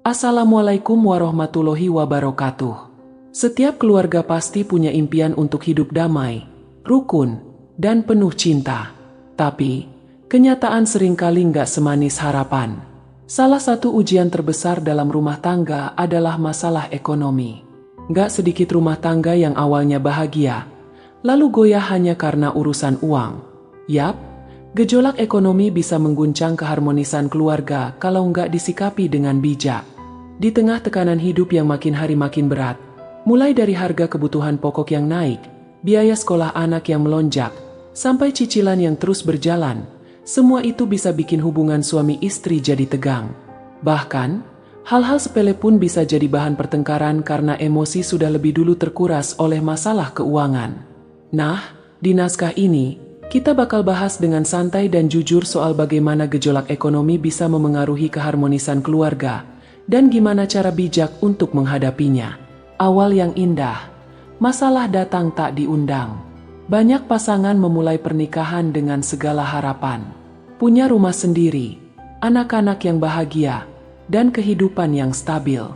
Assalamualaikum warahmatullahi wabarakatuh. Setiap keluarga pasti punya impian untuk hidup damai, rukun, dan penuh cinta. Tapi, kenyataan seringkali nggak semanis harapan. Salah satu ujian terbesar dalam rumah tangga adalah masalah ekonomi. Nggak sedikit rumah tangga yang awalnya bahagia, lalu goyah hanya karena urusan uang. Yap, gejolak ekonomi bisa mengguncang keharmonisan keluarga kalau nggak disikapi dengan bijak. Di tengah tekanan hidup yang makin hari makin berat, mulai dari harga kebutuhan pokok yang naik, biaya sekolah anak yang melonjak, sampai cicilan yang terus berjalan, semua itu bisa bikin hubungan suami istri jadi tegang. Bahkan, hal-hal sepele pun bisa jadi bahan pertengkaran karena emosi sudah lebih dulu terkuras oleh masalah keuangan. Nah, di naskah ini, kita bakal bahas dengan santai dan jujur soal bagaimana gejolak ekonomi bisa memengaruhi keharmonisan keluarga, dan gimana cara bijak untuk menghadapinya. Awal yang indah, masalah datang tak diundang. Banyak pasangan memulai pernikahan dengan segala harapan. Punya rumah sendiri, anak-anak yang bahagia, dan kehidupan yang stabil.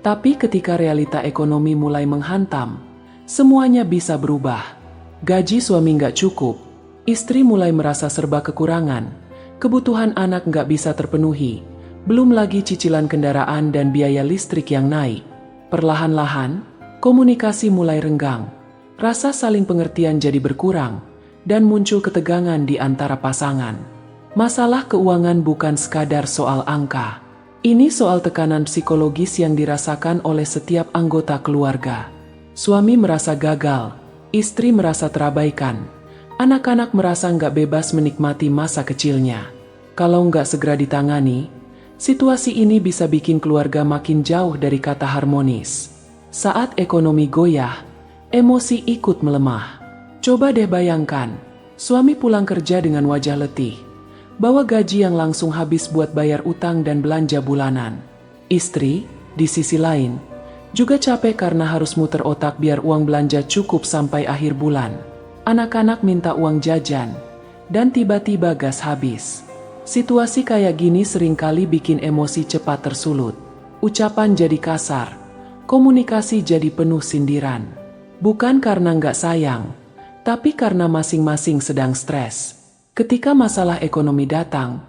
Tapi ketika realita ekonomi mulai menghantam, semuanya bisa berubah. Gaji suami nggak cukup, istri mulai merasa serba kekurangan, kebutuhan anak nggak bisa terpenuhi, belum lagi cicilan kendaraan dan biaya listrik yang naik. Perlahan-lahan, komunikasi mulai renggang, rasa saling pengertian jadi berkurang, dan muncul ketegangan di antara pasangan. Masalah keuangan bukan sekadar soal angka. Ini soal tekanan psikologis yang dirasakan oleh setiap anggota keluarga. Suami merasa gagal, istri merasa terabaikan, anak-anak merasa nggak bebas menikmati masa kecilnya. Kalau nggak segera ditangani, situasi ini bisa bikin keluarga makin jauh dari kata harmonis. Saat ekonomi goyah, emosi ikut melemah. Coba deh bayangkan, suami pulang kerja dengan wajah letih, bawa gaji yang langsung habis buat bayar utang dan belanja bulanan. Istri, di sisi lain, juga capek karena harus muter otak biar uang belanja cukup sampai akhir bulan. Anak-anak minta uang jajan, dan tiba-tiba gas habis. Situasi kayak gini seringkali bikin emosi cepat tersulut. Ucapan jadi kasar, komunikasi jadi penuh sindiran. Bukan karena nggak sayang, tapi karena masing-masing sedang stres. Ketika masalah ekonomi datang,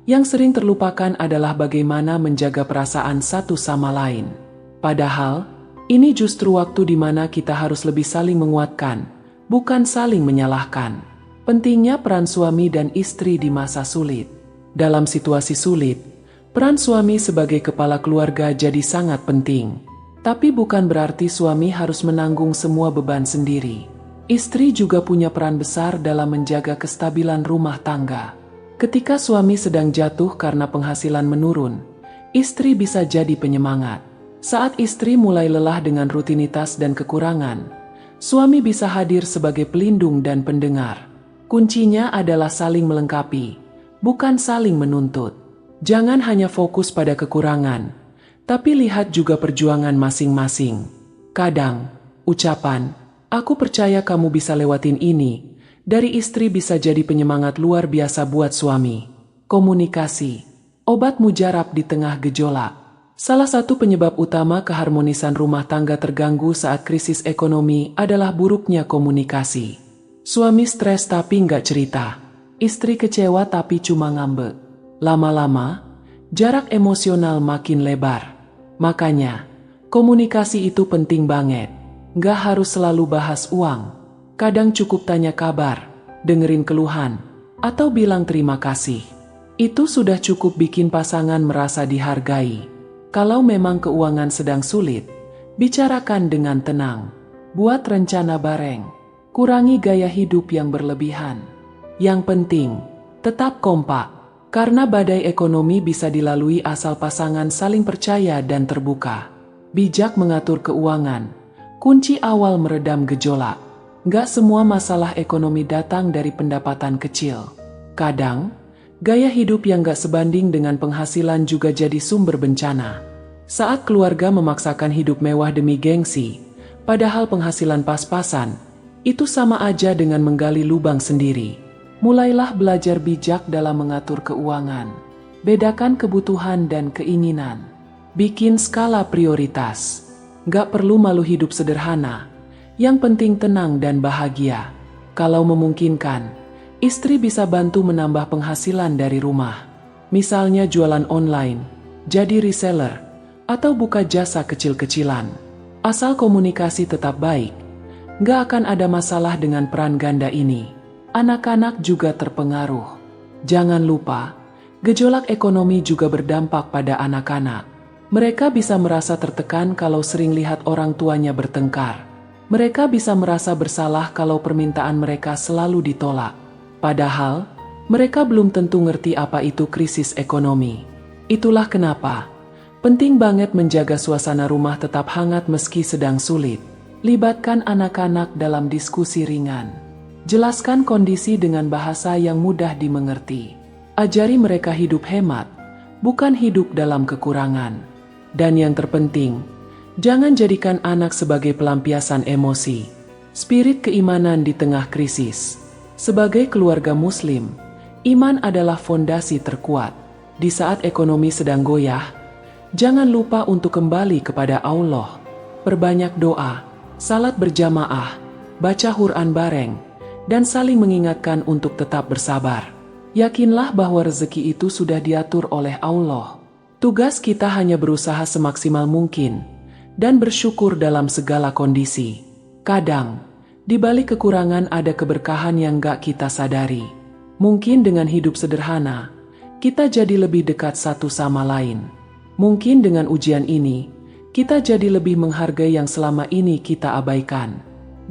yang sering terlupakan adalah bagaimana menjaga perasaan satu sama lain. Padahal, ini justru waktu di mana kita harus lebih saling menguatkan, bukan saling menyalahkan. Pentingnya peran suami dan istri di masa sulit. Dalam situasi sulit, peran suami sebagai kepala keluarga jadi sangat penting. Tapi bukan berarti suami harus menanggung semua beban sendiri. Istri juga punya peran besar dalam menjaga kestabilan rumah tangga. Ketika suami sedang jatuh karena penghasilan menurun, istri bisa jadi penyemangat. Saat istri mulai lelah dengan rutinitas dan kekurangan, suami bisa hadir sebagai pelindung dan pendengar. Kuncinya adalah saling melengkapi, bukan saling menuntut. Jangan hanya fokus pada kekurangan, tapi lihat juga perjuangan masing-masing. Kadang, ucapan, "Aku percaya kamu bisa lewatin ini," dari istri bisa jadi penyemangat luar biasa buat suami. Komunikasi, obat mujarab di tengah gejolak. Salah satu penyebab utama keharmonisan rumah tangga terganggu saat krisis ekonomi adalah buruknya komunikasi. Suami stres tapi nggak cerita. Istri kecewa tapi cuma ngambek. Lama-lama, jarak emosional makin lebar. Makanya, komunikasi itu penting banget. Nggak harus selalu bahas uang. Kadang cukup tanya kabar, dengerin keluhan, atau bilang terima kasih. Itu sudah cukup bikin pasangan merasa dihargai. Kalau memang keuangan sedang sulit, bicarakan dengan tenang. Buat rencana bareng. Kurangi gaya hidup yang berlebihan. Yang penting, tetap kompak, karena badai ekonomi bisa dilalui asal pasangan saling percaya dan terbuka. Bijak mengatur keuangan, kunci awal meredam gejolak. Nggak semua masalah ekonomi datang dari pendapatan kecil. Kadang, gaya hidup yang nggak sebanding dengan penghasilan juga jadi sumber bencana. Saat keluarga memaksakan hidup mewah demi gengsi, padahal penghasilan pas-pasan, itu sama aja dengan menggali lubang sendiri. Mulailah belajar bijak dalam mengatur keuangan. Bedakan kebutuhan dan keinginan. Bikin skala prioritas. Gak perlu malu hidup sederhana. Yang penting tenang dan bahagia. Kalau memungkinkan, istri bisa bantu menambah penghasilan dari rumah. Misalnya jualan online, jadi reseller, atau buka jasa kecil-kecilan. Asal komunikasi tetap baik, gak akan ada masalah dengan peran ganda ini. Anak-anak juga terpengaruh. Jangan lupa, gejolak ekonomi juga berdampak pada anak-anak. Mereka bisa merasa tertekan kalau sering lihat orang tuanya bertengkar. Mereka bisa merasa bersalah kalau permintaan mereka selalu ditolak. Padahal, mereka belum tentu ngerti apa itu krisis ekonomi. Itulah kenapa penting banget menjaga suasana rumah tetap hangat meski sedang sulit. Libatkan anak-anak dalam diskusi ringan. Jelaskan kondisi dengan bahasa yang mudah dimengerti. Ajari mereka hidup hemat, bukan hidup dalam kekurangan. Dan yang terpenting, jangan jadikan anak sebagai pelampiasan emosi. Spirit keimanan di tengah krisis. Sebagai keluarga Muslim, iman adalah fondasi terkuat. Di saat ekonomi sedang goyah, jangan lupa untuk kembali kepada Allah. Perbanyak doa, salat berjamaah, baca Quran bareng, dan saling mengingatkan untuk tetap bersabar. Yakinlah bahwa rezeki itu sudah diatur oleh Allah. Tugas kita hanya berusaha semaksimal mungkin dan bersyukur dalam segala kondisi. Kadang, di balik kekurangan ada keberkahan yang gak kita sadari. Mungkin dengan hidup sederhana, kita jadi lebih dekat satu sama lain. Mungkin dengan ujian ini, kita jadi lebih menghargai yang selama ini kita abaikan.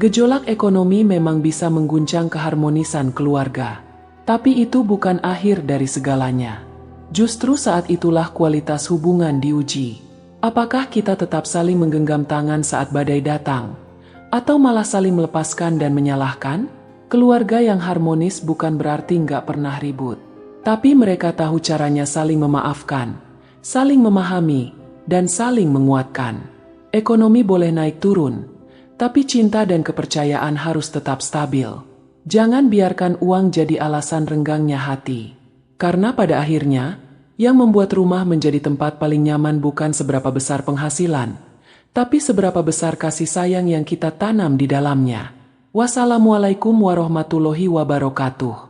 Gejolak ekonomi memang bisa mengguncang keharmonisan keluarga, tapi itu bukan akhir dari segalanya. Justru saat itulah kualitas hubungan diuji. Apakah kita tetap saling menggenggam tangan saat badai datang? Atau malah saling melepaskan dan menyalahkan? Keluarga yang harmonis bukan berarti nggak pernah ribut. Tapi mereka tahu caranya saling memaafkan, saling memahami, dan saling menguatkan. Ekonomi boleh naik turun, tapi cinta dan kepercayaan harus tetap stabil. Jangan biarkan uang jadi alasan renggangnya hati. Karena pada akhirnya, yang membuat rumah menjadi tempat paling nyaman bukan seberapa besar penghasilan, tapi seberapa besar kasih sayang yang kita tanam di dalamnya. Wassalamualaikum warahmatullahi wabarakatuh.